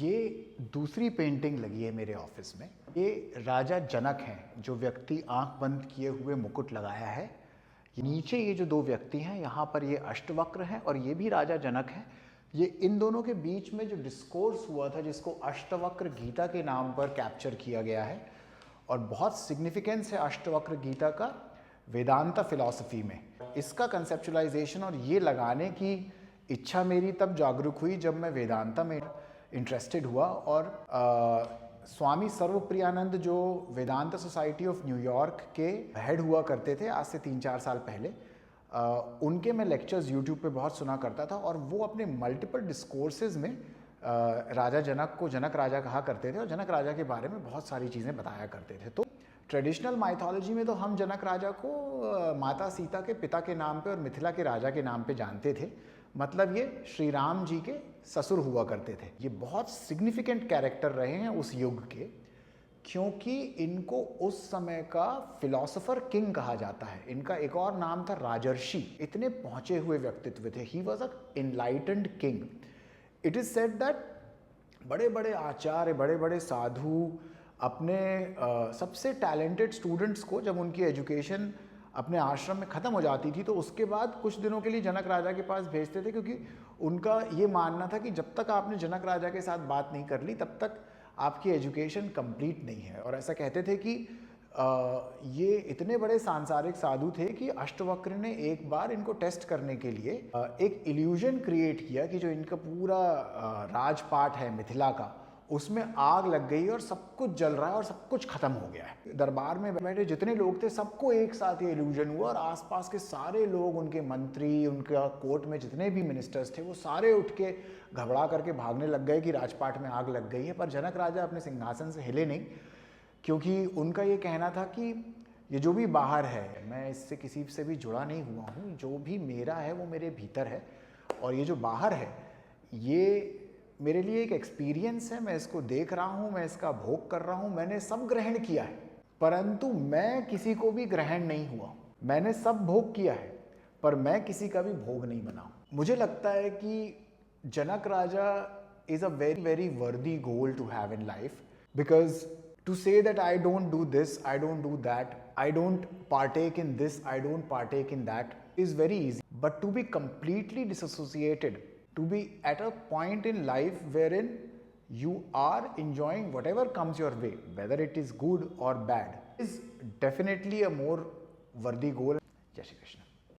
ये दूसरी पेंटिंग लगी है मेरे ऑफिस में। ये राजा जनक हैं, जो व्यक्ति आंख बंद किए हुए मुकुट लगाया है। नीचे ये जो दो व्यक्ति हैं, यहाँ पर ये अष्टवक्र हैं और ये भी राजा जनक हैं। ये इन दोनों के बीच में जो डिस्कोर्स हुआ था, जिसको अष्टवक्र गीता के नाम पर कैप्चर किया गया है, और बहुत सिग्निफिकेंस है अष्टवक्र गीता का वेदांता फिलॉसफी में। इसका कंसेप्चुलाइजेशन और ये लगाने की इच्छा मेरी तब जागरूक हुई जब मैं वेदांता में इंटरेस्टेड हुआ। और स्वामी सर्वप्रियानंद, जो वेदांता सोसाइटी ऑफ न्यूयॉर्क के हेड हुआ करते थे आज से 3-4 साल पहले, उनके मैं लेक्चर्स यूट्यूब पे बहुत सुना करता था। और वो अपने मल्टीपल डिस्कोर्सेज में राजा जनक को जनक राजा कहा करते थे और जनक राजा के बारे में बहुत सारी चीज़ें बताया करते थे। तो ट्रेडिशनल माइथोलॉजी में तो हम जनक राजा को माता सीता के पिता के नाम पे और मिथिला के राजा के नाम पे जानते थे। मतलब ये श्री राम जी के ससुर हुआ करते थे। ये बहुत सिग्निफिकेंट कैरेक्टर रहे हैं उस युग के, क्योंकि इनको उस समय का फिलोसोफर किंग कहा जाता है। इनका एक और नाम था राजर्षि। इतने पहुंचे हुए व्यक्तित्व थे। He was a enlightened king. It is said that बड़े बड़े आचार्य, बड़े बड़े साधु अपने सबसे टैलेंटेड स्टूडेंट्स को, जब उनकी एजुकेशन अपने आश्रम में ख़त्म हो जाती थी, तो उसके बाद कुछ दिनों के लिए जनक राजा के पास भेजते थे, क्योंकि उनका ये मानना था कि जब तक आपने जनक राजा के साथ बात नहीं कर ली तब तक आपकी एजुकेशन कंप्लीट नहीं है। और ऐसा कहते थे कि ये इतने बड़े सांसारिक साधु थे कि अष्टवक्र ने एक बार इनको टेस्ट करने के लिए एक इल्यूजन क्रिएट किया कि जो इनका पूरा राजपाट है मिथिला का, उसमें आग लग गई और सब कुछ जल रहा है और सब कुछ खत्म हो गया है। दरबार में बैठे जितने लोग थे सबको एक साथ ये इल्यूजन हुआ और आसपास के सारे लोग, उनके मंत्री, उनका कोर्ट में जितने भी मिनिस्टर्स थे, वो सारे उठ के घबरा करके भागने लग गए कि राजपाट में आग लग गई है। पर जनक राजा अपने सिंहासन से हिले नहीं, क्योंकि उनका ये कहना था कि ये जो भी बाहर है, मैं इससे किसी से भी जुड़ा नहीं हुआ हूँ। जो भी मेरा है वो मेरे भीतर है, और ये जो बाहर है ये मेरे लिए एक एक्सपीरियंस है। मैं इसको देख रहा हूँ, मैं इसका भोग कर रहा हूँ, मैंने सब ग्रहण किया है, परंतु मैं किसी को भी ग्रहण नहीं हुआ। मैंने सब भोग किया है, पर मैं किसी का भी भोग नहीं बना हूँ। मुझे लगता है कि Janak Raja is a very very worthy goal to have in life, because to say that I don't do this, I don't do that, I don't partake in this, I don't partake in that is very easy. But to be completely disassociated, to be at a point in life wherein you are enjoying whatever comes your way, whether it is good or bad, is definitely a more worthy goal. Jai Shri Krishna.